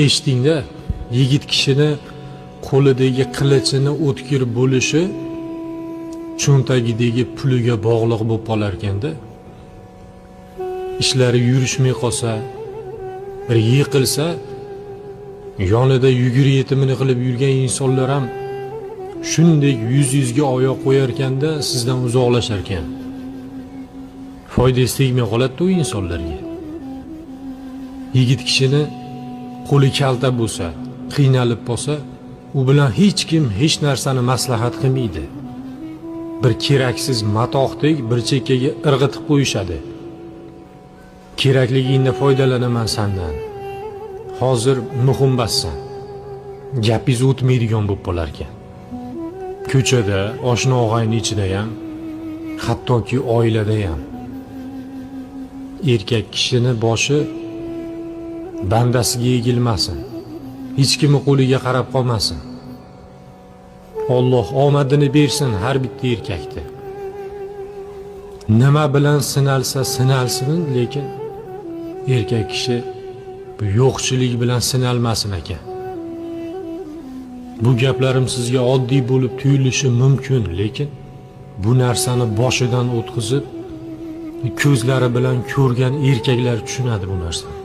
Eshitdingda, yigit kishini qo'lidagi qilichini o'tkir bo'lishi cho'ntagidagi puliga bog'liq bo'lib qolar ekanda. Ishlari yurishmay qolsa, bir yiqilsa, yonida yugur yetimini qilib yurgan insonlar ham shunday yuz-yuzga oyoq qo'yar ekanda, sizdan uzoqlashar ekan. Foydasi tegmay qoladi u insonlarga. Yigit kishini qo'li kalta bo'lsa, qiynalib qolsa, u bilan hech kim hech narsani maslahat qilmaydi. Bir keraksiz matoqdek bir chekkaga irg'itib qo'yishadi. Kerakligingda foydalanaman sendan. Hozir muhimbasan. Gapingiz o'tmaydigan bo'lib qolar ekan. Ko'chada, oshna og'ayni ichida ham, hattoki oilada ham. Erkak kishini boshi bandasiga egilmasin. Hech kimni qo'liga qarab qolmasin. Alloh omadini bersin har bitta erkakni. Nima bilan sinalsa sinalsin, lekin erkak kishi bu yo'qchilik bilan sinalmasin ekan. Bu gaplarim sizga oddiy bo'lib tuyulishi mumkin, lekin bu narsani boshidan o'tkazib, ko'zlari bilan ko'rgan erkaklar tushunadi bu narsani.